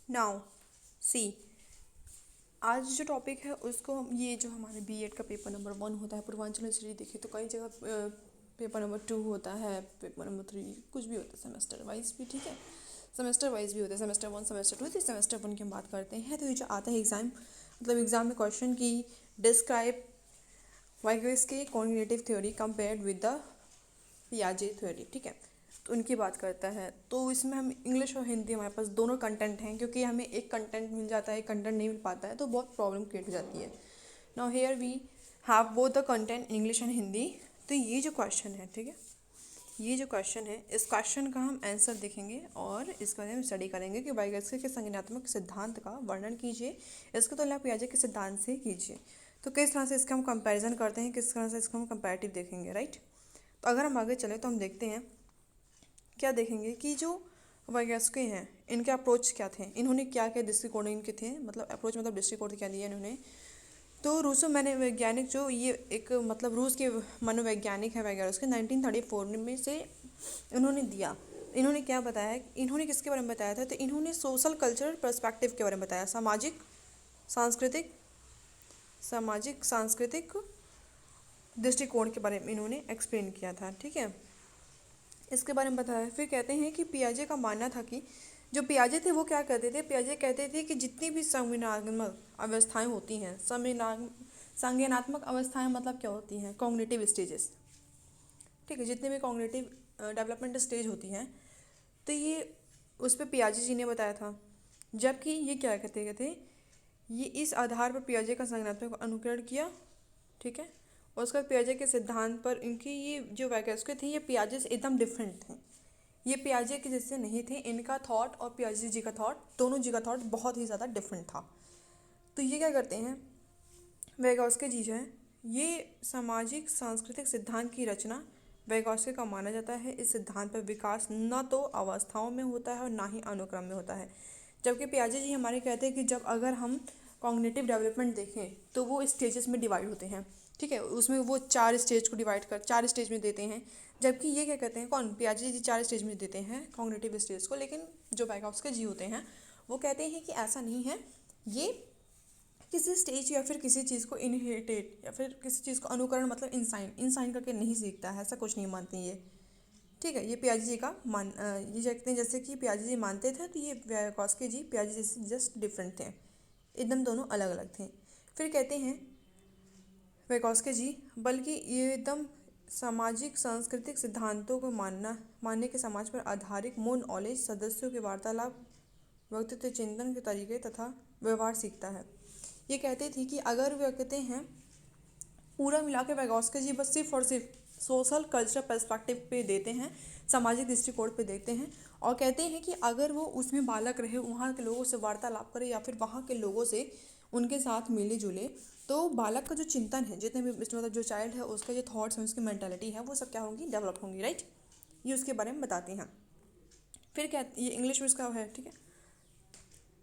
Now see, आज जो topic है उसको ये जो हमारे बीएड का पेपर नंबर 1 होता है पूर्वांचल यूनिवर्सिटी देखे तो कई जगह पेपर नंबर 2 होता है, पेपर नंबर 3 कुछ भी होता है सेमेस्टर वाइज भी, ठीक है। सेमेस्टर वाइज भी होता है, सेमेस्टर 1 सेमेस्टर 2। तो सेमेस्टर 1 की हम बात करते हैं। तो ये जो आता है एग्ज़ाम, मतलब एग्ज़ाम में क्वेश्चन की describe वाइगर्स cognitive theory compared with the पियाजे theory, ठीक है। तो उनकी बात करता है। तो इसमें हम इंग्लिश और हिंदी हमारे पास दोनों कंटेंट हैं, क्योंकि हमें एक कंटेंट मिल जाता है, एक कंटेंट नहीं मिल पाता है, तो बहुत प्रॉब्लम क्रिएट हो जाती है। Now here we have both the content English and Hindi. तो ये जो क्वेश्चन है, ठीक है, ये जो क्वेश्चन है, इस क्वेश्चन का हम आंसर देखेंगे और इसके बारे में स्टडी करेंगे कि वाइगर्स्की के संज्ञानात्मक सिद्धांत का वर्णन कीजिए, इसको तुलना पियाजे के सिद्धांत से कीजिए। तो किस तरह से इसका हम कंपैरिजन करते हैं, किस तरह से इसको हम कंपैरेटिव देखेंगे, राइट। तो अगर हम आगे चले तो हम देखते हैं, क्या देखेंगे कि जो वयस्क हैं इनके अप्रोच क्या थे, इन्होंने क्या क्या दृष्टिकोण इनके थे, मतलब अप्रोच मतलब दृष्टिकोण क्या दिया इन्होंने। तो रूसो मनोवैज्ञानिक जो ये एक मतलब रूस के मनोवैज्ञानिक है वगैरह, उसके 1934 में से इन्होंने दिया। इन्होंने क्या बताया, इन्होंने किसके बारे में बताया था, तो इन्होंने सोशल कल्चरल पर्सपेक्टिव के बारे में बताया, सांस्कृतिक सामाजिक सांस्कृतिक दृष्टिकोण के बारे में इन्होंने एक्सप्लेन किया था, ठीक है। इसके बारे में बताया। फिर कहते हैं कि पियाजे का मानना था कि जो पियाजे थे वो क्या कहते थे, पियाजे कहते थे कि जितनी भी संज्ञानात्मक अवस्थाएं होती हैं, संज्ञानात्मक अवस्थाएं मतलब क्या होती हैं, कॉग्निटिव स्टेजेस, ठीक है, जितने भी कॉग्निटिव डेवलपमेंट स्टेज होती हैं, तो ये उस पर पियाजे जी ने बताया था। जबकि ये क्या कहते थे, ये इस आधार पर पियाजे का संज्ञानात्मक अनुकरण किया, ठीक है। और उसका पियाजे के सिद्धांत पर इनकी ये जो वैज्ञानिक थे ये पियाजे से एकदम डिफरेंट थे, ये पियाजे के जैसे नहीं थे। इनका थॉट और पियाजे जी का थॉट, दोनों जी का थॉट बहुत ही ज़्यादा डिफरेंट था। तो ये क्या करते हैं, वैज्ञानिक जी जो है, ये सामाजिक सांस्कृतिक सिद्धांत की रचना वैज्ञानिक का माना जाता है। इस सिद्धांत पर विकास न तो अवस्थाओं में होता है और ना ही अनुक्रम में होता है। जबकि पियाजे जी हमारे कहते हैं कि जब अगर हम कॉग्निटिव डेवलपमेंट देखें तो वो स्टेजेस में डिवाइड होते हैं, ठीक है, उसमें वो 4 स्टेज को डिवाइड कर 4 स्टेज में देते हैं। जबकि ये क्या कहते हैं, कौन, पियाजे जी 4 स्टेज में देते हैं कॉग्निटिव स्टेज को, लेकिन जो वैज्ञानिक जी होते हैं वो कहते हैं कि ऐसा नहीं है, ये किसी स्टेज या फिर किसी चीज़ को इनहेरिटेड या फिर किसी चीज़ को अनुकरण मतलब इंसाइन करके नहीं सीखता है, ऐसा कुछ नहीं मानते ये, ठीक है। ये पियाजे जी का ये कहते हैं जैसे कि पियाजे जी मानते थे, तो ये वैज्ञानिक जी पियाजे जी से जस्ट डिफरेंट थे, एकदम दोनों अलग अलग थे। फिर कहते हैं वैज्ञानिक जी, बल्कि ये एकदम सामाजिक सांस्कृतिक सिद्धांतों को मानने के समाज पर आधारित मूल नॉलेज सदस्यों के वार्तालाप व्यक्तित्व चिंतन के तरीके तथा व्यवहार सीखता है। ये कहते थे कि अगर वे कहते हैं पूरा मिला के वैज्ञानिक जी बस सिर्फ और सिर्फ सोशल कल्चरल पर्सपेक्टिव पे देते हैं, सामाजिक दृष्टिकोण पे देखते हैं, और कहते हैं कि अगर वो उसमें बालक रहे, वहाँ के लोगों से वार्तालाप करे या फिर वहाँ के लोगों से उनके साथ मिले जुले, तो बालक का जो चिंतन है, जितने भी मतलब जो चाइल्ड है उसका जो थॉट्स हैं, उसकी मेंटालिटी है, वो सब क्या होंगी, डेवलप होंगी, राइट। ये उसके बारे में बताते हैं। फिर क्या, ये इंग्लिश में इसका है, ठीक है।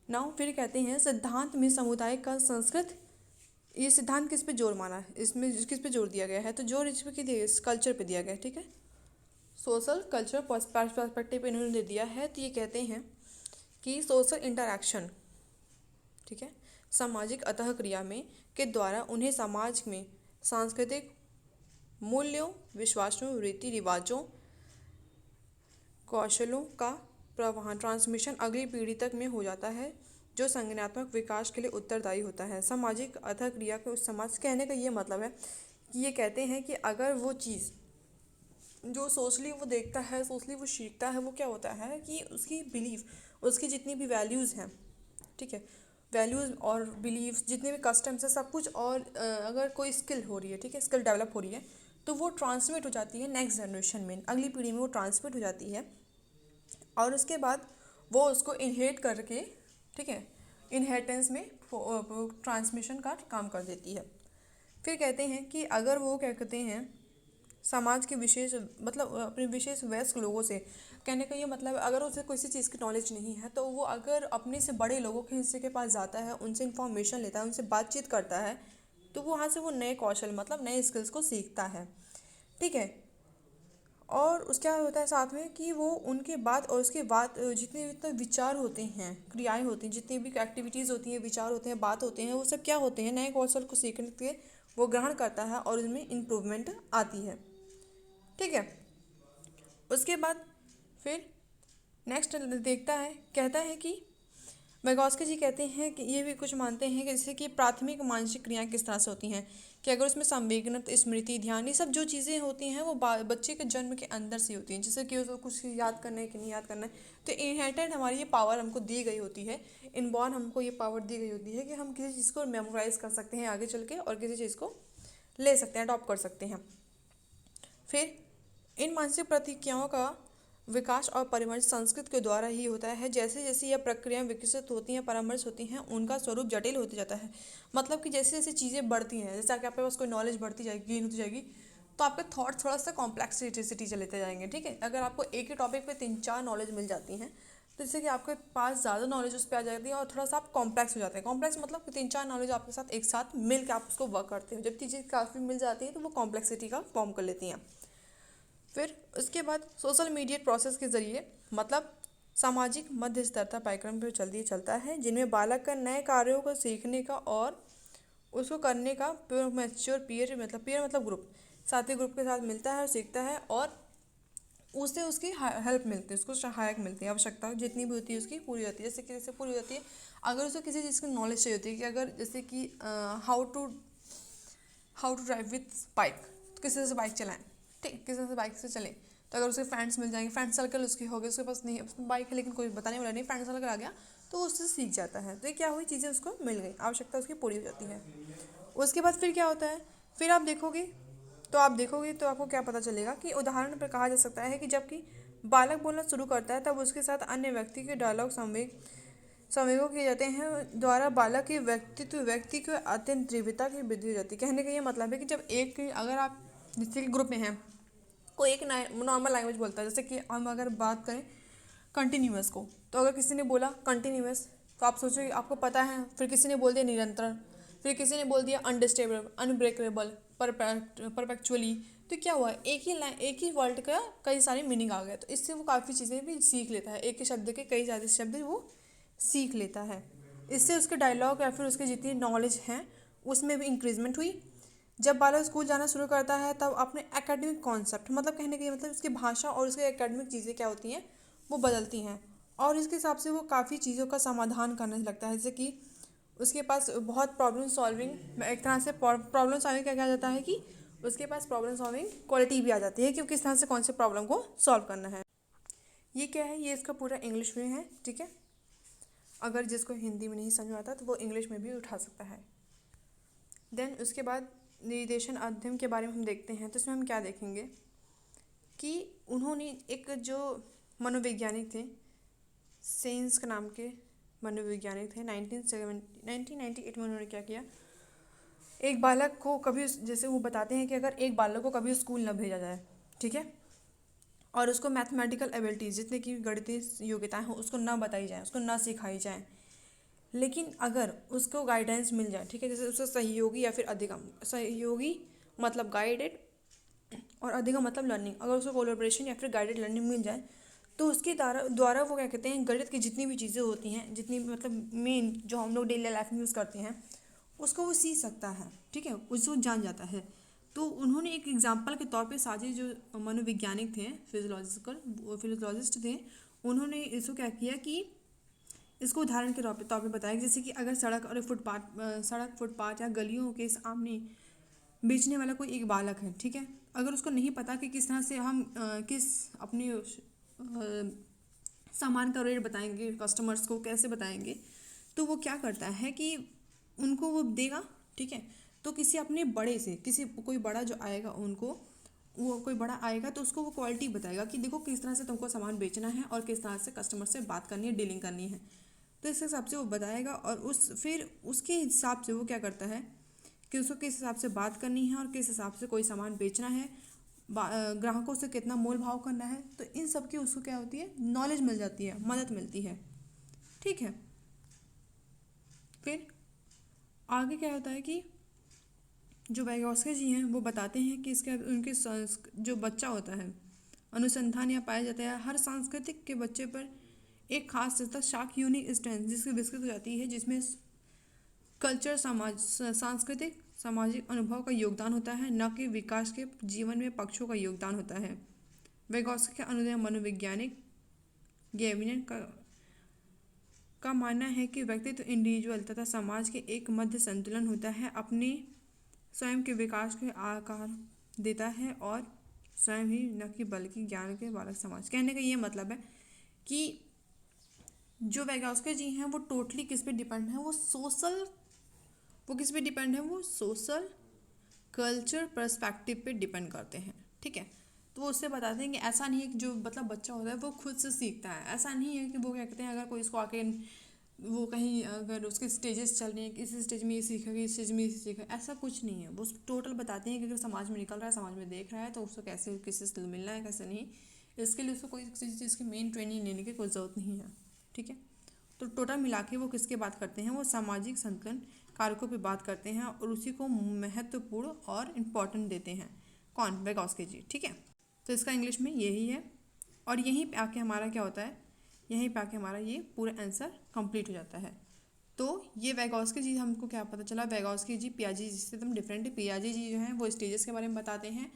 नाउ फिर कहते हैं सिद्धांत में समुदाय का संस्कृत, ये सिद्धांत किस पे जोर माना है, इसमें किस पे जोर दिया गया है, तो जोर इस पे कल्चर पे दिया गया है, ठीक है। सोशल कल्चर पर्सपेक्टिव इन्होंने दे दिया है। तो ये कहते हैं कि सोशल इंटरैक्शन, ठीक है, सामाजिक अतः क्रिया में के द्वारा उन्हें समाज में सांस्कृतिक मूल्यों, विश्वासों, रीति रिवाजों, कौशलों का प्रवाहन ट्रांसमिशन अगली पीढ़ी तक में हो जाता है, जो संज्ञानात्मक विकास के लिए उत्तरदायी होता है। सामाजिक अतः क्रिया के उस समाज, कहने का ये मतलब है कि ये कहते हैं कि अगर वो चीज़ जो सोशली वो देखता है, सोशली वो सीखता है, वो क्या होता है कि उसकी बिलीफ, उसकी जितनी भी वैल्यूज़ हैं, ठीक है, वैल्यूज़ और बिलीव्स, जितने भी कस्टम्स है, सब कुछ, और अगर कोई स्किल हो रही है, ठीक है, स्किल डेवलप हो रही है, तो वो ट्रांसमिट हो जाती है नेक्स्ट जनरेशन में, अगली पीढ़ी में वो ट्रांसमिट हो जाती है, और उसके बाद वो उसको इनहेरिट करके, ठीक है, इनहेरिटेंस में ट्रांसमिशन का काम कर देती है। फिर कहते हैं कि अगर वो क्या कहते हैं समाज के विशेष मतलब अपने विशेष वयस्क लोगों से, कहने का ये मतलब अगर उसे किसी चीज़ की नॉलेज नहीं है, तो वो अगर अपने से बड़े लोगों के हिस्से के पास जाता है, उनसे इन्फॉर्मेशन लेता है, उनसे बातचीत करता है, तो वो वहाँ से वो नए कौशल मतलब नए स्किल्स को सीखता है, ठीक है। और उसका होता है साथ में कि वो उनके बाद और उसके बाद जितने जितने विचार होते हैं, क्रियाएं होती हैं, जितनी भी एक्टिविटीज़ होती हैं, विचार होते हैं, बात होते हैं, वो सब क्या होते हैं, नए कौशल को सीखने के वो ग्रहण करता है और उसमें इम्प्रूवमेंट आती है। ठीक है। उसके बाद फिर नेक्स्ट देखता है, कहता है कि vygotsky जी कहते हैं कि ये भी कुछ मानते हैं कि जैसे कि प्राथमिक मानसिक क्रियाएं किस तरह से होती हैं, कि अगर उसमें संवेदना, स्मृति, ध्यान, ये सब जो चीज़ें होती हैं वो बच्चे के जन्म के अंदर से होती हैं, जैसे कि उसको कुछ याद करना है कि नहीं याद करना है, तो इनहेरिटेड हमारी ये पावर हमको दी गई होती है, इनबॉर्न हमको ये पावर दी गई होती है कि हम किसी चीज़ को मेमोराइज कर सकते हैं आगे चल के और किसी चीज़ को ले सकते हैं, अडॉप्ट कर सकते हैं। फिर इन मानसिक प्रतिक्रियाओं का विकास और परिमर्श संस्कृत के द्वारा ही होता है। जैसे जैसे यह प्रक्रियाएं विकसित होती हैं, परामर्श होती हैं, उनका स्वरूप जटिल होते जाता है। मतलब कि जैसे जैसे चीज़ें बढ़ती हैं, जैसे कि आपके पास कोई नॉलेज बढ़ती जाएगी, गेन होती जाएगी, तो आपके थॉट थोड़ा सा कॉम्प्लेक्सिटी चलते जाएंगे। ठीक है। अगर आपको एक ही टॉपिक पे 3-4 नॉलेज मिल जाती हैं, तो जैसे कि आपके पास ज़्यादा नॉलेज उस पर आ जाती है और थोड़ा सा आप कॉम्प्लेक्स हो जाते हैं। कॉम्प्लेक्स मतलब कि 3-4 नॉलेज आपके साथ एक साथ मिल के आप उसको वर्क करते हो। जब चीज़ें काफ़ी मिल जाती है तो वो कॉम्प्लेक्सिटी का फॉर्म कर लेती हैं। फिर उसके बाद सोशल मीडिएट प्रोसेस के ज़रिए, मतलब सामाजिक मध्यस्थता पाठ्यक्रम पर चलता है, जिनमें बालक का नए कार्यों को सीखने का और उसको करने का मैच्योर पीयर मतलब ग्रुप, साथी ग्रुप के साथ मिलता है और सीखता है, और उससे उसकी हेल्प मिलती है, उसको सहायक मिलती है, आवश्यकता जितनी भी होती है उसकी पूरी होती है। जैसे पूरी होती है, अगर उसको किसी चीज़ की नॉलेज चाहिए होती है, कि अगर जैसे कि how to drive with bike, तो किसी तरह से बाइक चलाएं, ठीक, किसी तरह से बाइक से चलें, तो अगर उसके फ्रेंड्स मिल जाएंगे, फ्रेंड सर्कल उसके हो गए, उसके पास नहीं उसमें बाइक है लेकिन कोई बताने वाला नहीं, फ्रेंड सर्कल आ गया, तो उससे सीख जाता है। तो ये क्या हुई, चीज़ें उसको मिल गई, आवश्यकता उसकी पूरी हो जाती है। उसके बाद फिर क्या होता है, फिर आप देखोगे तो आपको क्या पता चलेगा कि उदाहरण पर कहा जा सकता है कि जबकि बालक बोलना शुरू करता है, तब उसके साथ अन्य व्यक्ति के डायलॉग संवेगों किए जाते हैं द्वारा बालक के व्यक्ति को अत्यंत तीव्रता की वृद्धि हो जाती है। कहने का ये मतलब है कि जब एक, अगर आप जैसे कि ग्रुप में हैं, कोई एक नॉर्मल लैंग्वेज बोलता है, जैसे कि हम अगर बात करें कंटिन्यूअस को, तो अगर किसी ने बोला कंटिन्यूअस, तो आप सोचो आपको पता है, फिर किसी ने बोल दिया निरंतर, फिर किसी ने बोल दिया अनडिस्टेबल, अनब्रेकेबल, परपेचुअली, तो क्या हुआ, एक ही वर्ड का कई सारे मीनिंग आ गए, तो इससे वो काफ़ी चीज़ें भी सीख लेता है, एक ही शब्द के कई ज़्यादा शब्द वो सीख लेता है। इससे उसके डायलॉग या फिर उसके जितनी नॉलेज हैं उसमें भी इंक्रीजमेंट हुई। जब बालक स्कूल जाना शुरू करता है, तब अपने एकेडमिक कॉन्सेप्ट, मतलब कहने का मतलब उसकी भाषा और उसके एकेडमिक चीज़ें क्या होती हैं वो बदलती हैं, और इसके हिसाब से वो काफ़ी चीज़ों का समाधान करने लगता है। जैसे कि उसके पास बहुत प्रॉब्लम सॉल्विंग, एक तरह से प्रॉब्लम सॉल्विंग का क्या जाता है कि उसके पास प्रॉब्लम सॉल्विंग क्वालिटी भी आ जाती है, कि किस तरह से कौन से प्रॉब्लम को सॉल्व करना है। ये क्या है, ये इसका पूरा इंग्लिश में है। ठीक है। अगर जिसको हिंदी में नहीं समझ में आता तो वो इंग्लिश में भी उठा सकता है। देन उसके बाद निर्देशन अध्ययन के बारे में हम देखते हैं, तो इसमें हम क्या देखेंगे कि उन्होंने एक जो मनोवैज्ञानिक थे, सेंस के नाम के मनोवैज्ञानिक थे, 1998 में उन्होंने क्या किया, एक बालक को कभी, जैसे वो बताते हैं कि अगर एक बालक को कभी स्कूल न भेजा जाए, ठीक है, और उसको मैथमेटिकल एबिलिटीज़ जितने की गणितीय योग्यताएं हो उसको ना बताई जाए, उसको ना सिखाई जाए, लेकिन अगर उसको गाइडेंस मिल जाए, ठीक है, जैसे उसका सहयोगी या फिर अधिगम, सहयोगी मतलब गाइडेड और अधिगम मतलब लर्निंग, अगर उसको कोलैबोरेशन या फिर गाइडेड लर्निंग मिल जाए, तो उसके द्वारा वो क्या कहते हैं, गणित की जितनी भी चीज़ें होती हैं, जितनी भी मतलब मेन जो हम लोग डेली लाइफ में यूज़ करते हैं, उसको वो सीख सकता है। ठीक है, उसको जान जाता है। तो उन्होंने एक एग्जाम्पल के तौर पे साझे जो मनोवैज्ञानिक थे, फिजियोलॉजिस्ट थे, उन्होंने इसको क्या किया कि इसको उदाहरण के तौर पे बताया, जैसे कि अगर सड़क फुटपाथ या गलियों के सामने बेचने वाला कोई एक बालक है, ठीक है, अगर उसको नहीं पता कि किस तरह से हम किस अपने सामान का रेट बताएंगे, कस्टमर्स को कैसे बताएंगे, तो वो क्या करता है कि उनको वो देगा, ठीक है, तो किसी अपने बड़े से, किसी कोई बड़ा जो आएगा उनको, वो कोई बड़ा आएगा तो उसको वो क्वालिटी बताएगा कि देखो किस तरह से तुमको सामान बेचना है और किस तरह से कस्टमर से बात करनी है, डीलिंग करनी है, तो इस हिसाब से वो बताएगा, और फिर उसके हिसाब से वो क्या करता है कि उसको किस हिसाब से बात करनी है और किस हिसाब से कोई सामान बेचना है, ग्राहकों से कितना मोल भाव करना है, तो इन सब की उसको क्या होती है, नॉलेज मिल जाती है, मदद मिलती है। ठीक है। फिर आगे क्या होता है कि जो वैगोस्की जी हैं वो बताते हैं कि इसके उनके जो बच्चा होता है, अनुसंधान यह पाया जाता है हर सांस्कृतिक के बच्चे पर एक खास तथा शाख यूनिक स्ट्रेंथ जिसकी विकसित हो जाती है, जिसमें कल्चर समाज सांस्कृतिक सामाजिक अनुभव का योगदान होता है, न कि विकास के जीवन में पक्षों का योगदान होता है। वैगोत्स्की के अनुदय मनोवैज्ञानिक गैविन का मानना है कि व्यक्तित्व इंडिविजुअल तथा समाज के एक मध्य संतुलन होता है, अपने स्वयं के विकास के आकार देता है और स्वयं ही न कि बल्कि ज्ञान के बालक समाज। कहने का ये मतलब है कि जो वैगोत्स्की जी हैं वो टोटली किस पे डिपेंड है, वो किस पे डिपेंड है, वो सोशल कल्चर पर्सपेक्टिव पे डिपेंड करते हैं। ठीक है, तो वो उससे बताते हैं कि ऐसा नहीं है कि जो मतलब बच्चा होता है वो खुद से सीखता है, ऐसा नहीं है कि वो क्या कहते हैं अगर कोई इसको आके वो कहीं अगर उसके स्टेजेस चल रहे हैं, इस स्टेज में ये सीखेगा, इस स्टेज में ये सीखेगा, ऐसा कुछ नहीं है। वो टोटल बताते हैं कि अगर समाज में निकल रहा है, समाज में देख रहा है, तो उसको कैसे किससे मिलना है कैसे नहीं, इसके लिए उसको कोई किसी चीज़ की मेन ट्रेनिंग लेने की कोई ज़रूरत नहीं है। ठीक है, तो टोटल मिला के वो किसके बात करते हैं, वो सामाजिक संतुलन कारकों पे बात करते हैं और उसी को महत्वपूर्ण और इम्पोर्टेंट देते हैं। कौन? वैगोत्स्की जी। ठीक है, तो इसका इंग्लिश में यही है और यहीं पे आके हमारा क्या होता है, यहीं पे आके हमारा ये पूरा आंसर कंप्लीट हो जाता है। तो ये वैगोत्स्की जी हमको क्या पता चला, वैगोत्स्की जी पियाजे जी से एकदम डिफरेंट है। पियाजे जी जो हैं वो स्टेजेस के बारे में बताते हैं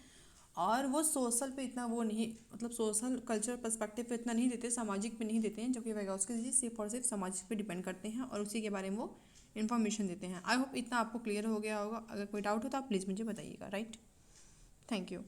और वो सोशल पे इतना वो नहीं, मतलब सोशल कल्चर पर्सपेक्टिव पे इतना नहीं देते, सामाजिक पे नहीं देते हैं, जबकि वैगोत्स्की जी सिर्फ और सिर्फ सामाजिक पे डिपेंड करते हैं और उसी के बारे में वो इन्फॉर्मेशन देते हैं। आई होप इतना आपको क्लियर हो गया होगा। अगर कोई डाउट हो तो आप प्लीज़ मुझे बताइएगा। Right, thank you.